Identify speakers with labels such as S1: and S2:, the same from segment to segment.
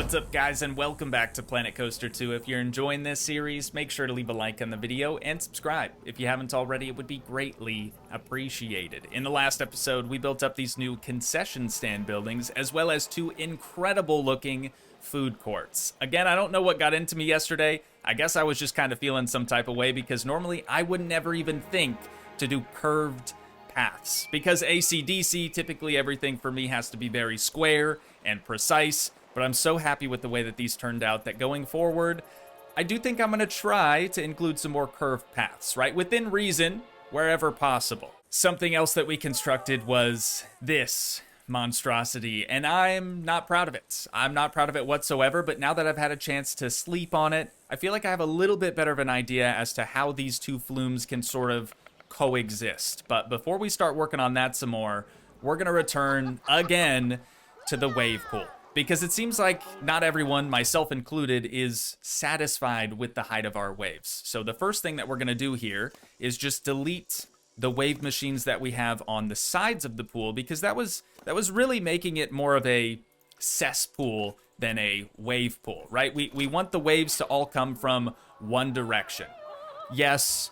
S1: What's up, guys, and welcome back to Planet Coaster 2. If you're enjoying this series, make sure to leave a like on the video and subscribe. If you haven't already, it would be greatly appreciated. In the last episode, we built up these new concession stand buildings, as well as two incredible-looking food courts. Again, I don't know what got into me yesterday. I guess I was just kind of feeling some type of way, because normally I would never even think to do curved paths. Because AC/DC, typically everything for me has to be very square and precise. But I'm so happy with the way that these turned out that going forward, I do think I'm going to try to include some more curved paths, right? Within reason, wherever possible. Something else that we constructed was this monstrosity, and I'm not proud of it. I'm not proud of it whatsoever, but now that I've had a chance to sleep on it, I feel like I have a little bit better of an idea as to how these two flumes can sort of coexist. But before we start working on that some more, we're going to return again to the wave pool. Because it seems like not everyone, myself included, is satisfied with the height of our waves. So the first thing that we're going to do here is just delete the wave machines that we have on the sides of the pool, because that was really making it more of a cesspool than a wave pool, right? We want the waves to all come from one direction. Yes,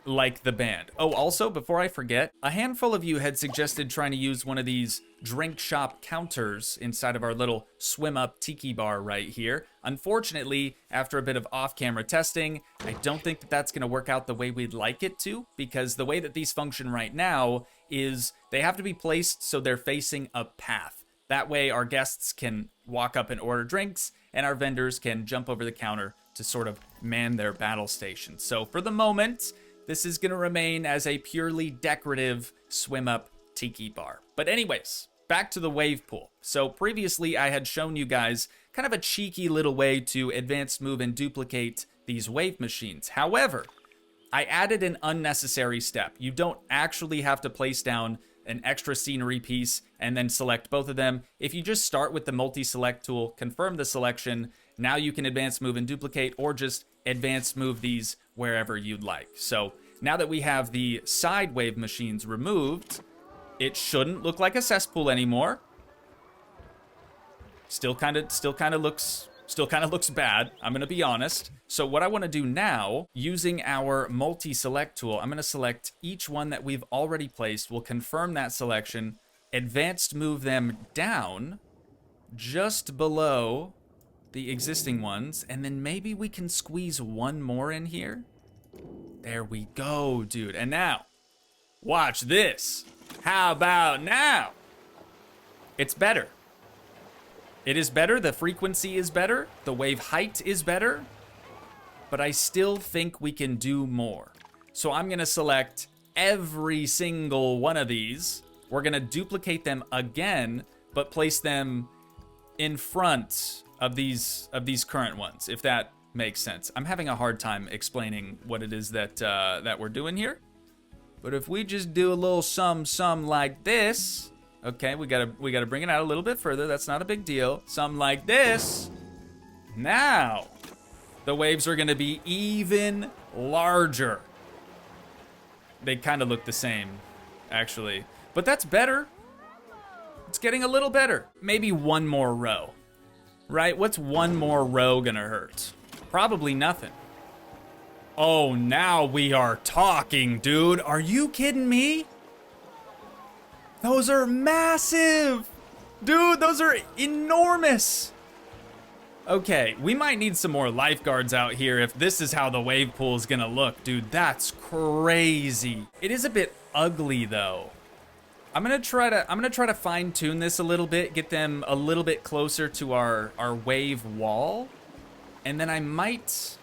S1: like the band. Oh, also, before I forget, a handful of you had suggested trying to use one of these drink shop counters inside of our little swim up tiki bar right here. Unfortunately, after a bit of off-camera testing, I don't think that that's going to work out the way we'd like it to, because the way that these function right now is they have to be placed so they're facing a path. That way our guests can walk up and order drinks, and our vendors can jump over the counter to sort of man their battle station. So for the moment, this is going to remain as a purely decorative swim-up tiki bar. But anyways, back to the wave pool. So previously I had shown you guys kind of a cheeky little way to advance, move, and duplicate these wave machines. However, I added an unnecessary step. You don't actually have to place down an extra scenery piece and then select both of them. If you just start with the multi-select tool, confirm the selection, now you can advance, move, and duplicate, or just advance, move these wherever you'd like. So now that we have the side wave machines removed, it shouldn't look like a cesspool anymore. Still kind of looks bad, I'm gonna be honest. So what I want to do now, using our multi-select tool, I'm gonna select each one that we've already placed. We'll confirm that selection, advanced move them down just below the existing ones, and then maybe we can squeeze one more in here. There we go, dude. And now, watch this. How about now? It's better. It is better. The frequency is better. The wave height is better. But I still think we can do more. So I'm going to select every single one of these. We're going to duplicate them again, but place them in front of these current ones, if that makes sense. I'm having a hard time explaining what it is that that we're doing here. But if we just do a little some like this, okay, we gotta bring it out a little bit further. That's not a big deal. Some like this. Now, the waves are gonna be even larger. They kind of look the same, actually, but that's better. It's getting a little better. Maybe one more row. Right? What's one more row gonna hurt? Probably nothing. Oh, now we are talking, dude. Are you kidding me? Those are massive. Dude, those are enormous. Okay, we might need some more lifeguards out here if this is how the wave pool is gonna look. Dude, that's crazy. It is a bit ugly though. I'm gonna try to fine tune this a little bit, get them a little bit closer to our wave wall. And then I might,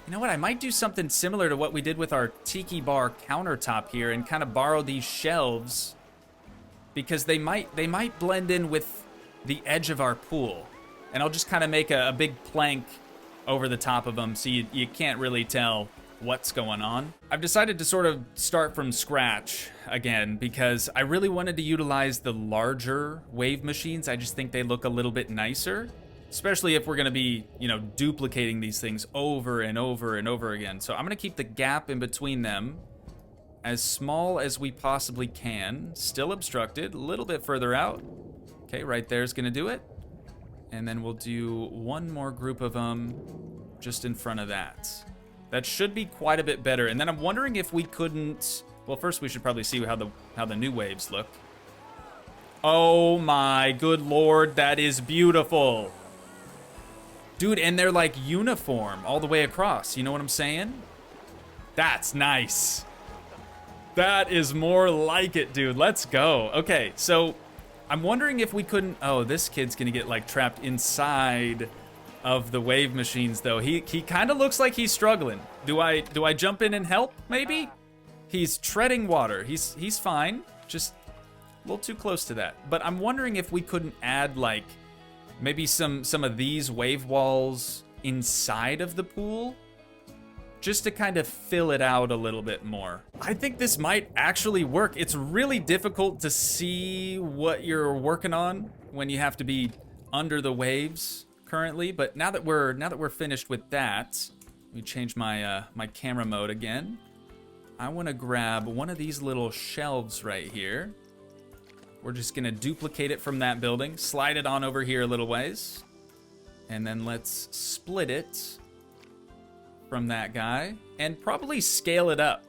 S1: you know what? I might do something similar to what we did with our tiki bar countertop here and kind of borrow these shelves, because they might blend in with the edge of our pool. And I'll just kind of make a big plank over the top of them so you can't really tell what's going on. I've decided to sort of start from scratch again because I really wanted to utilize the larger wave machines. I just think they look a little bit nicer, especially if we're gonna be, you know, duplicating these things over and over and over again. So I'm gonna keep the gap in between them as small as we possibly can, still obstructed, a little bit further out. Okay, right there's gonna do it. And then we'll do one more group of them just in front of that. That should be quite a bit better. And then I'm wondering if we couldn't... Well, first we should probably see how the new waves look. Oh my good lord, that is beautiful. Dude, and they're like uniform all the way across. You know what I'm saying? That's nice. That is more like it, dude. Let's go. Okay, so I'm wondering if we couldn't... Oh, this kid's gonna get like trapped inside of the wave machines though. He kind of looks like he's struggling. Do I jump in and help maybe? He's treading water. He's fine. Just a little too close to that. But I'm wondering if we couldn't add like maybe some of these wave walls inside of the pool just to kind of fill it out a little bit more. I think this might actually work. It's really difficult to see what you're working on when you have to be under the waves currently, but now that we're finished with that, let me change my my camera mode again. I want to grab one of these little shelves right here. We're just gonna duplicate it from that building, slide it on over here a little ways, and then let's split it from that guy and probably scale it up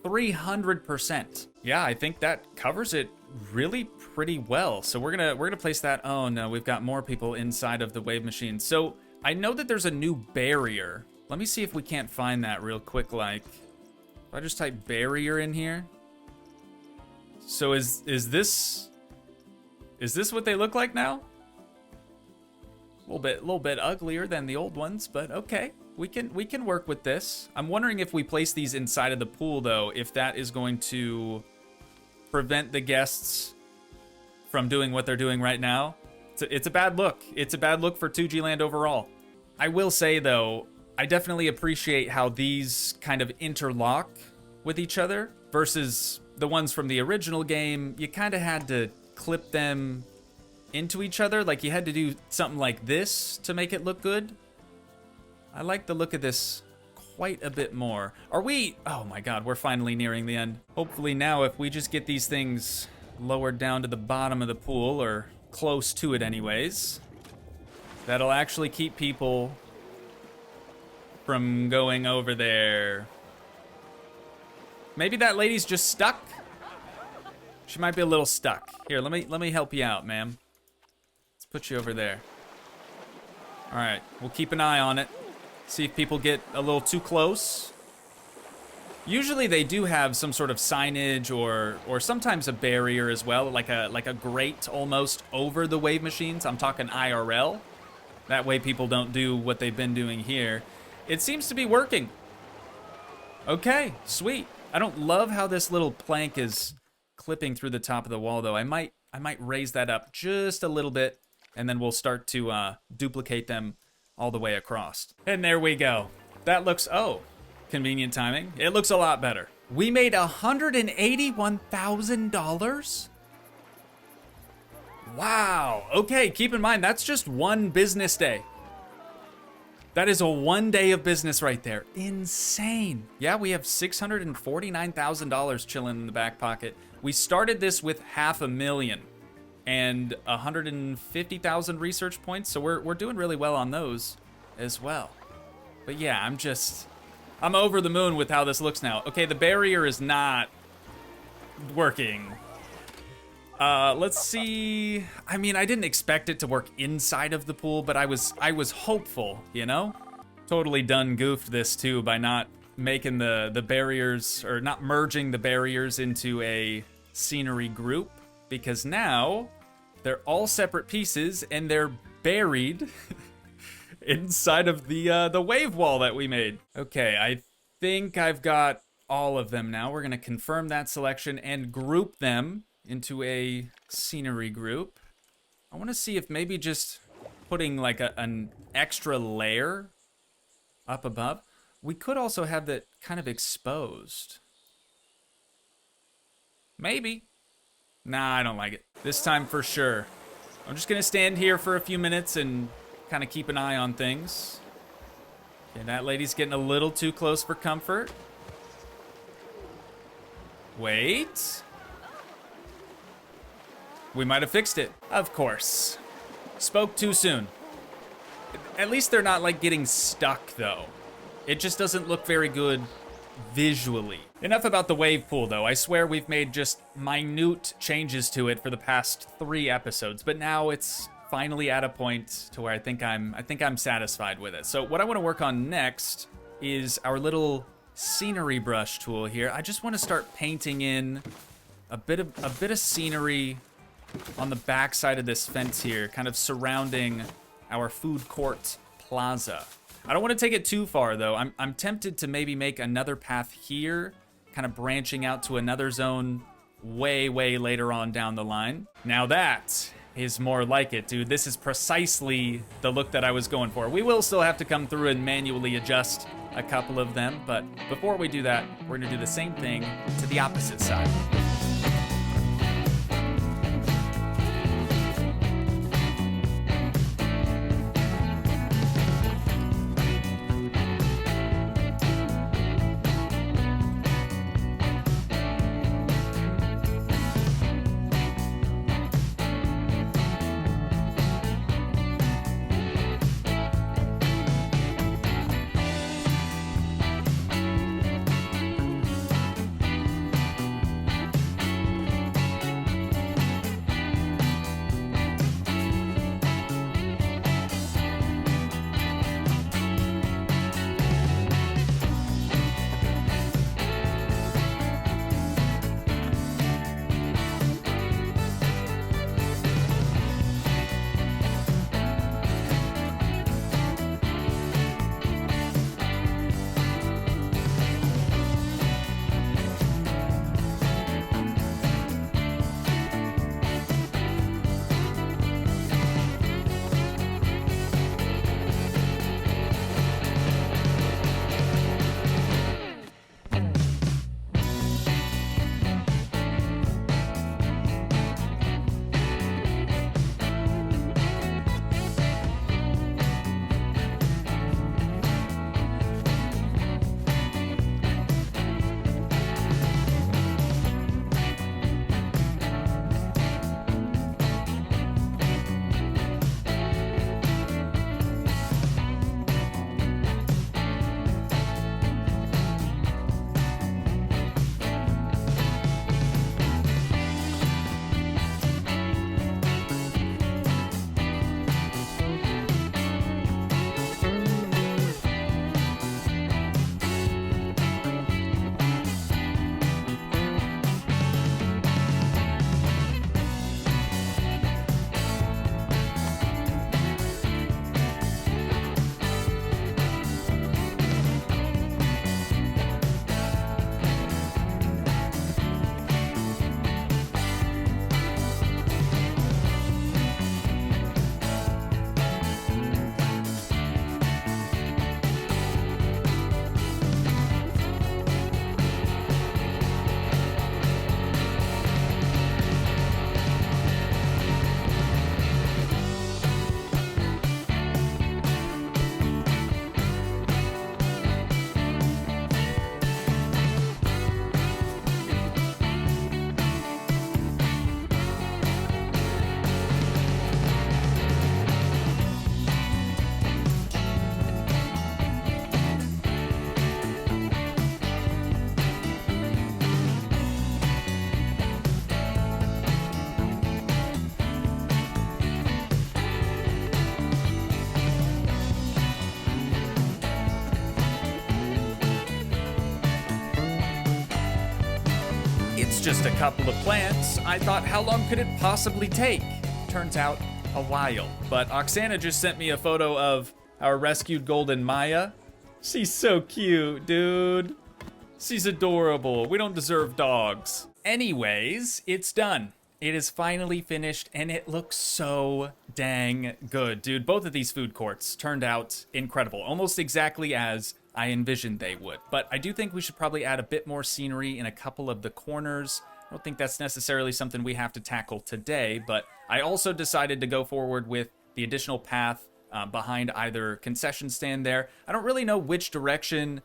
S1: 300%. Yeah, I think that covers it really pretty well. So we're gonna place that. Oh no, we've got more people inside of the wave machine. So I know that there's a new barrier. Let me see if we can't find that real quick. Like, if I just type barrier in here. So is this what they look like now? A little bit uglier than the old ones, but okay. We can work with this. I'm wondering if we place these inside of the pool though, if that is going to prevent the guests from doing what they're doing right now. It's a bad look. It's a bad look for Toogii Land overall. I will say though, I definitely appreciate how these kind of interlock with each other versus the ones from the original game. You kind of had to clip them into each other. Like you had to do something like this to make it look good. I like the look of this quite a bit more. Are we... Oh my god, we're finally nearing the end. Hopefully now if we just get these things lowered down to the bottom of the pool, or close to it anyways, that'll actually keep people from going over there. Maybe that lady's just stuck? She might be a little stuck. Here, let me help you out, ma'am. Let's put you over there. All right, we'll keep an eye on it. See if people get a little too close. Usually they do have some sort of signage or sometimes a barrier as well, like a grate almost over the wave machines. I'm talking IRL. That way people don't do what they've been doing here. It seems to be working. Okay, sweet. I don't love how this little plank is clipping through the top of the wall though. I might raise that up just a little bit and then we'll start to duplicate them all the way across. And there we go. That looks, oh, convenient timing. It looks a lot better. We made $181,000? Wow. Okay, keep in mind, that's just one business day. That is a 1 day of business right there. Insane. Yeah, we have $649,000 chilling in the back pocket. We started this with $500,000 and 150,000 research points, so we're doing really well on those as well. But yeah, I'm over the moon with how this looks now. Okay, the barrier is not working. Let's see. I mean, I didn't expect it to work inside of the pool, but I was hopeful, you know? Totally done goofed this too by not making the barriers, or not merging the barriers into a scenery group, because now they're all separate pieces and they're buried inside of the wave wall that we made. Okay, I think I've got all of them now. We're gonna confirm that selection and group them into a scenery group. I want to see if maybe just putting like an extra layer up above. We could also have that kind of exposed. Maybe. Nah, I don't like it. This time for sure. I'm just gonna stand here for a few minutes and kind of keep an eye on things. Okay, that lady's getting a little too close for comfort. Wait. We might have fixed it. Of course. Spoke too soon. At least they're not like getting stuck though. It just doesn't look very good visually. Enough about the wave pool though. I swear we've made just minute changes to it for the past 3 episodes, but now it's finally at a point to where I think I'm satisfied with it. So what I want to work on next is our little scenery brush tool here. I just want to start painting in a bit of scenery on the back side of this fence here, kind of surrounding our food court plaza. I don't want to take it too far though. I'm tempted to maybe make another path here, kind of branching out to another zone way later on down the line. Now that is more like it, dude. This is precisely the look that I was going for. We will still have to come through and manually adjust a couple of them, but before we do that, we're gonna do the same thing to the opposite side. Just a couple of plants. I thought, how long could it possibly take? Turns out, a while. But Oksana just sent me a photo of our rescued golden Maya. She's so cute, dude. She's adorable. We don't deserve dogs. Anyways, it's done. It is finally finished, and it looks so dang good, dude. Both of these food courts turned out incredible, almost exactly as I envisioned they would. But I do think we should probably add a bit more scenery in a couple of the corners. I don't think that's necessarily something we have to tackle today, but I also decided to go forward with the additional path behind either concession stand there. I don't really know which direction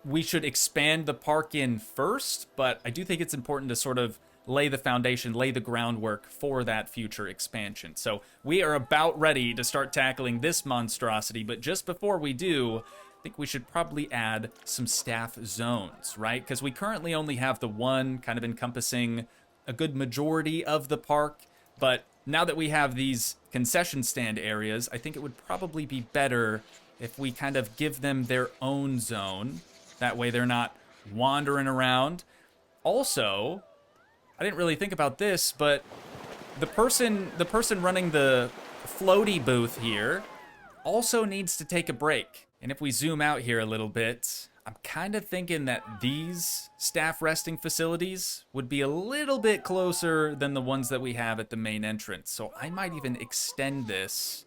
S1: we should expand the park in first, but I do think it's important to sort of lay the foundation, lay the groundwork for that future expansion. So we are about ready to start tackling this monstrosity, but just before we do, I think we should probably add some staff zones, right? Because we currently only have the one kind of encompassing a good majority of the park, but now that we have these concession stand areas, I think it would probably be better if we kind of give them their own zone. That way they're not wandering around. Also, I didn't really think about this, but the person running the floaty booth here also needs to take a break. And if we zoom out here a little bit, I'm kind of thinking that these staff resting facilities would be a little bit closer than the ones that we have at the main entrance. So I might even extend this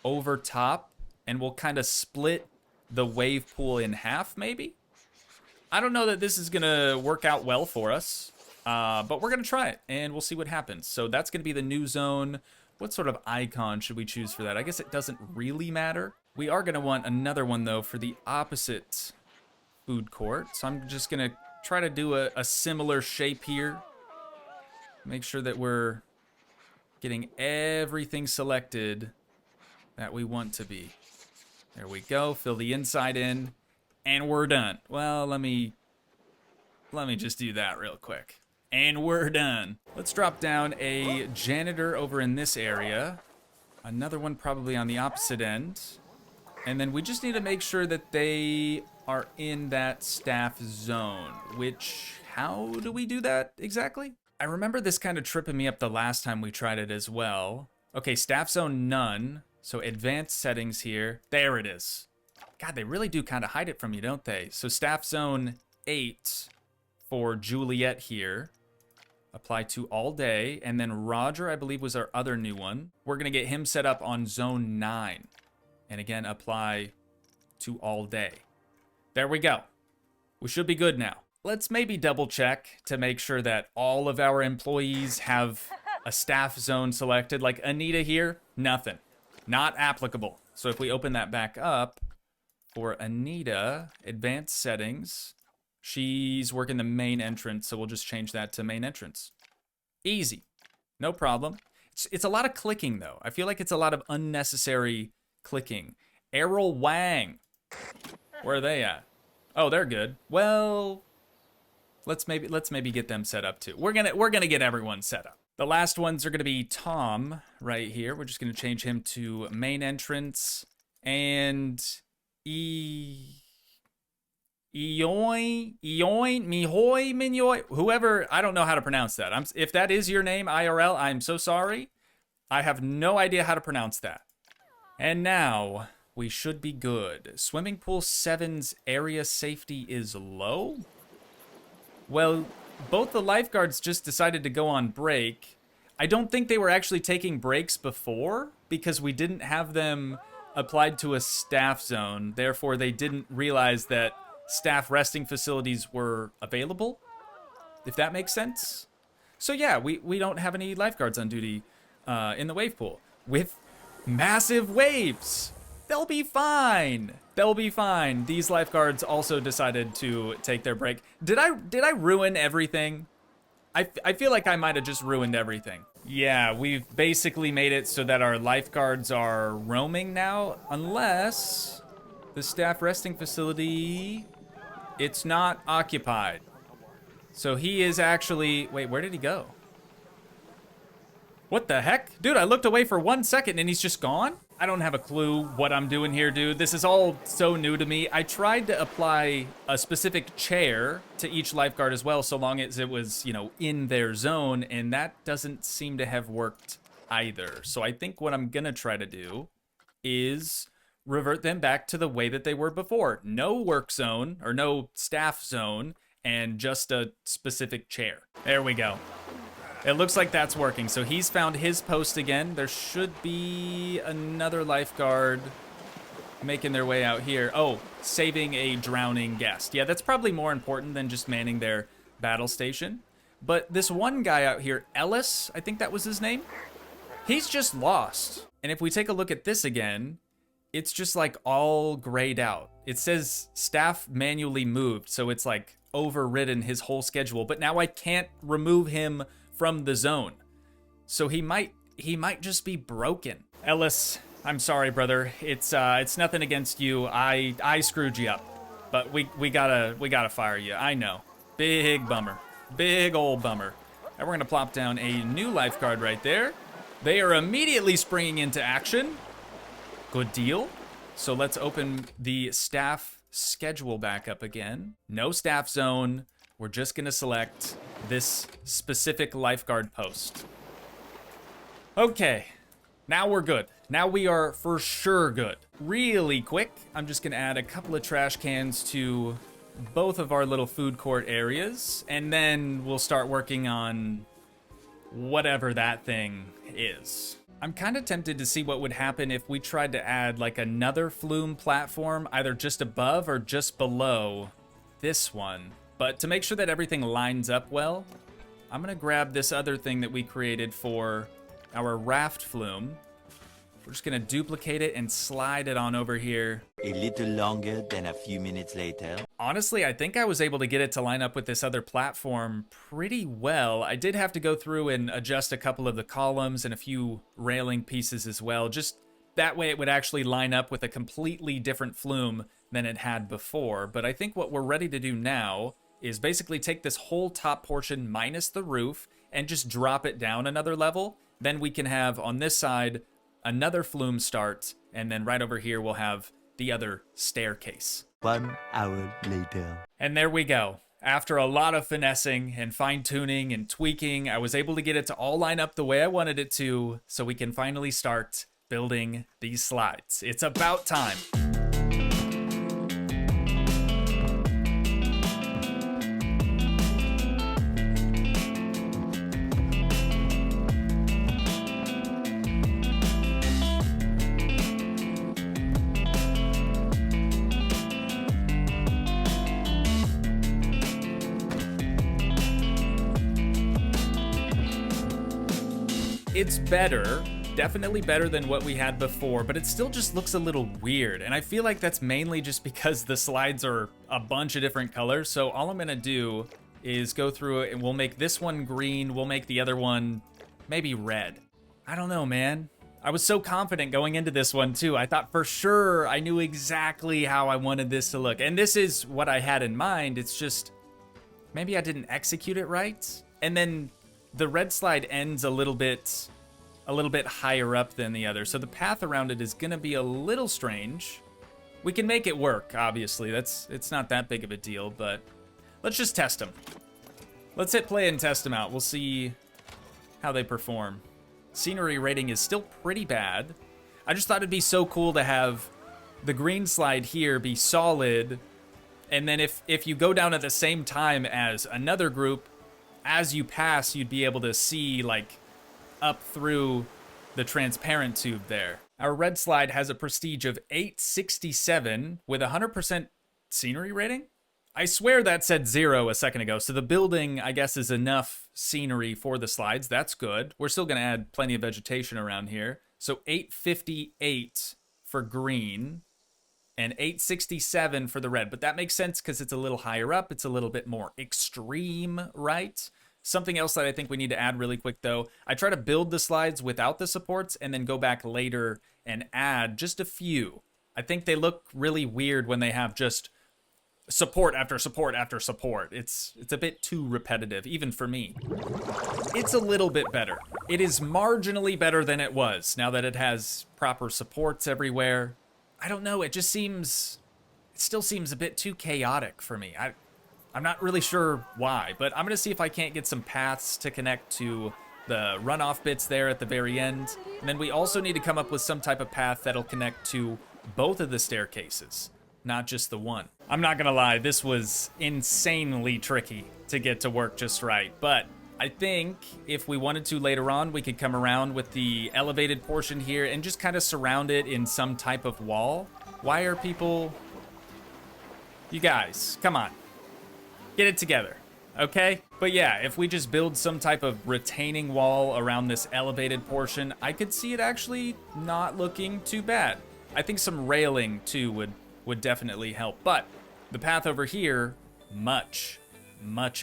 S1: over top, and we'll kind of split the wave pool in half, maybe? I don't know that this is gonna work out well for us, but we're gonna try it, and we'll see what happens. So that's gonna be the new zone. What sort of icon should we choose for that? I guess it doesn't really matter. We are gonna want another one though for the opposite food court. So I'm just gonna try to do a similar shape here. Make sure that we're getting everything selected that we want to be. There we go, fill the inside in, and we're done. Well, let me just do that real quick. And we're done. Let's drop down a janitor over in this area. Another one probably on the opposite end. And then we just need to make sure that they are in that staff zone, which, how do we do that exactly? I remember this kind of tripping me up the last time we tried it as well. Okay, staff zone none. So advanced settings here. There it is. God, they really do kind of hide it from you, don't they? So staff zone 8 for Juliet here. Apply to all day. And then Roger, I believe, was our other new one. We're going to get him set up on zone 9. And again, apply to all day. There we go. We should be good now. Let's maybe double check to make sure that all of our employees have a staff zone selected. Like Anita here, nothing. Not applicable. So if we open that back up, for Anita, advanced settings, she's working the main entrance, so we'll just change that to main entrance. Easy. No problem. It's a lot of clicking, though. I feel like it's a lot of unnecessary clicking. Errol Wang. Where are they at? Oh, they're good. Well, let's maybe get them set up too. We're gonna get everyone set up. The last ones are gonna be Tom right here. We're just gonna change him to main entrance, and Minyoy, whoever, I don't know how to pronounce that. If that is your name, IRL, I'm so sorry. I have no idea how to pronounce that. And now we should be good. Swimming pool 7's area safety is low. Well, both the lifeguards just decided to go on break. I don't think they were actually taking breaks before because we didn't have them applied to a staff zone. Therefore, they didn't realize that staff resting facilities were available, if that makes sense. So yeah, we don't have any lifeguards on duty in the wave pool. With massive waves, they'll be fine. They'll be fine. These lifeguards also decided to take their break. Did I ruin everything? I feel like I might have just ruined everything. Yeah, we've basically made it so that our lifeguards are roaming now, unless the staff resting facility, it's not occupied. So he is actually, wait, where did he go? What the heck? Dude, I looked away for 1 second and he's just gone? I don't have a clue what I'm doing here, dude. This is all so new to me. I tried to apply a specific chair to each lifeguard as well, so long as it was, you know, in their zone, and that doesn't seem to have worked either. So I think what I'm gonna try to do is revert them back to the way that they were before. No work zone, or no staff zone, and just a specific chair. There we go. It looks like that's working. So he's found his post again. There should be another lifeguard making their way out here. Oh, saving a drowning guest. Yeah, that's probably more important than just manning their battle station. But this one guy out here, Ellis, I think that was his name, he's just lost. And if we take a look at this again, it's just like all grayed out. It says staff manually moved, so it's like overridden his whole schedule, but now I can't remove him from the zone. So he might just be broken. Ellis, I'm sorry, brother. It's nothing against you. I screwed you up. But we gotta fire you. I know. Big bummer. Big old bummer. And we're gonna plop down a new lifeguard right there. They are immediately springing into action. Good deal. So let's open the staff schedule back up again. No staff zone. We're just gonna select this specific lifeguard post. Okay, now we're good. Now we are for sure good. Really quick, I'm just gonna add a couple of trash cans to both of our little food court areas, and then we'll start working on whatever that thing is. I'm kind of tempted to see what would happen if we tried to add like another Flume platform, either just above or just below this one. But to make sure that everything lines up well, I'm gonna grab this other thing that we created for our raft Flume. We're just gonna duplicate it and slide it on over here.
S2: A little longer than a few minutes later.
S1: Honestly, I think I was able to get it to line up with this other platform pretty well. I did have to go through and adjust a couple of the columns and a few railing pieces as well. Just that way it would actually line up with a completely different Flume than it had before. But I think what we're ready to do now is basically take this whole top portion minus the roof and just drop it down another level. Then we can have on this side another Flume start, and then right over here we'll have the other staircase.
S2: 1 hour later.
S1: And there we go. After a lot of finessing and fine-tuning and tweaking, I was able to get it to all line up the way I wanted it to, so we can finally start building these slides. It's about time. It's better, definitely better than what we had before, but it still just looks a little weird. And I feel like that's mainly just because the slides are a bunch of different colors. So all I'm gonna do is go through it and we'll make this one green. We'll make the other one maybe red. I don't know, man. I was so confident going into this one too. I thought for sure I knew exactly how I wanted this to look. And this is what I had in mind. It's just, maybe I didn't execute it right. And then the red slide ends a little bit higher up than the other, so the path around it is gonna be a little strange. We can make it work, obviously. It's not that big of a deal, but let's just test them. Let's hit play and test them out. We'll see how they perform. Scenery rating is still pretty bad. I just thought it'd be so cool to have the green slide here be solid, and then if you go down at the same time as another group, as you pass, you'd be able to see like up through the transparent tube there. Our red slide has a prestige of 867 with 100% scenery rating. I swear that said 0 a second ago, so the building, I guess, is enough scenery for the slides. That's good. We're still gonna add plenty of vegetation around here. So 858 for green and 867 for the red, but that makes sense because it's a little higher up. It's a little bit more extreme, right? Something else that I think we need to add really quick though, I try to build the slides without the supports and then go back later and add just a few. I think they look really weird when they have just support after support after support. It's a bit too repetitive, even for me. It's a little bit better. It is marginally better than it was now that it has proper supports everywhere. I don't know, it still seems a bit too chaotic for me. I'm not really sure why, but I'm gonna see if I can't get some paths to connect to the runoff bits there at the very end. And then we also need to come up with some type of path that'll connect to both of the staircases, not just the one. I'm not gonna lie, this was insanely tricky to get to work just right, but I think if we wanted to later on, we could come around with the elevated portion here and just kind of surround it in some type of wall. Why are people... You guys, come on. Get it together, okay? But yeah, if we just build some type of retaining wall around this elevated portion, I could see it actually not looking too bad. I think some railing too would definitely help. But the path over here, much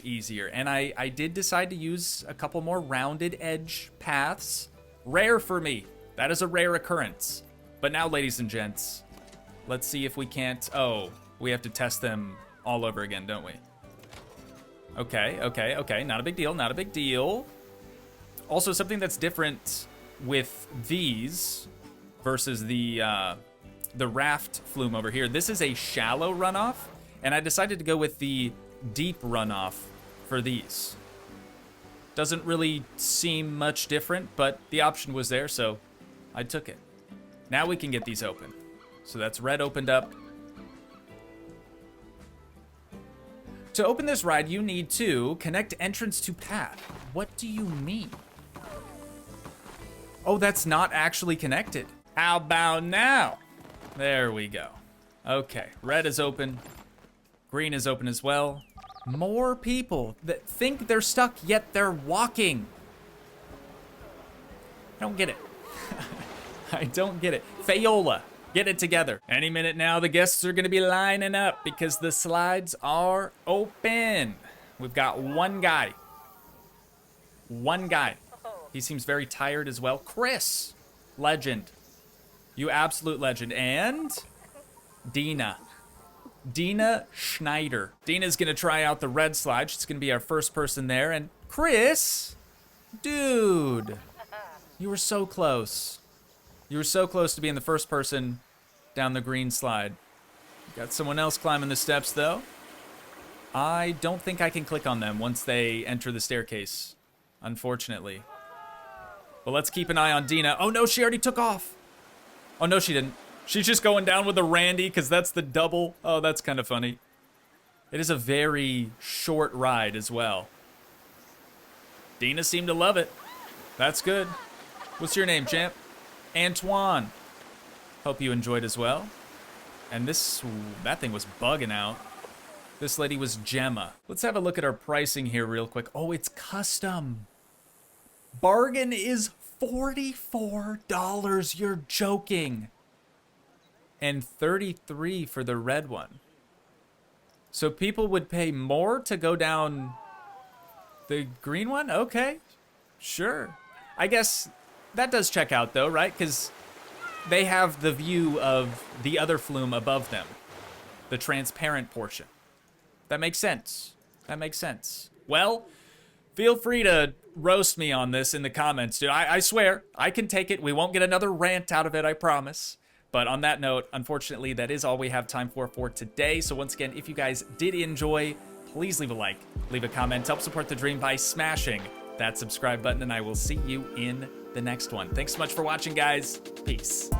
S1: easier. And I did decide to use a couple more rounded edge paths. Rare for me. That is a rare occurrence. But now, ladies and gents, let's see if we can't... Oh, we have to test them all over again, don't we? Okay. Not a big deal, not a big deal. Also, something that's different with these versus the raft flume over here. This is a shallow runoff, and I decided to go with the deep runoff for these. Doesn't really seem much different, but the option was there, so I took it. Now we can get these open. So that's red opened up. To open this ride, you need to connect entrance to path. What do you mean? Oh, that's not actually connected. How about now? There we go. Okay, red is open. Green is open as well. More people that think they're stuck, yet they're walking. I don't get it. I don't get it. Fayola, get it together. Any minute now, the guests are gonna be lining up because the slides are open. We've got one guy. One guy. He seems very tired as well. Chris, legend. You absolute legend. And Dina. Dina Schneider. Dina's gonna try out the red slide. She's gonna be our first person there. And Chris, dude, you were so close. You were so close to being the first person down the green slide. Got someone else climbing the steps though. I don't think I can click on them once they enter the staircase, unfortunately. But let's keep an eye on Dina. Oh no, she already took off. Oh no, she didn't. She's just going down with a Randy because that's the double. Oh, that's kind of funny. It is a very short ride as well. Dina seemed to love it. That's good. What's your name, champ? Antoine. Hope you enjoyed as well. And that thing was bugging out. This lady was Gemma. Let's have a look at our pricing here real quick. Oh, it's custom. Bargain is $44. You're joking. And $33 for the red one. So people would pay more to go down the green one? Okay, sure. I guess that does check out though, right? Because they have the view of the other flume above them. The transparent portion. That makes sense. That makes sense. Well, feel free to roast me on this in the comments, dude. I swear, I can take it. We won't get another rant out of it, I promise. But on that note, unfortunately, that is all we have time for today. So once again, if you guys did enjoy, please leave a like, leave a comment, help support the dream by smashing that subscribe button, and I will see you in the next one. Thanks so much for watching, guys. Peace.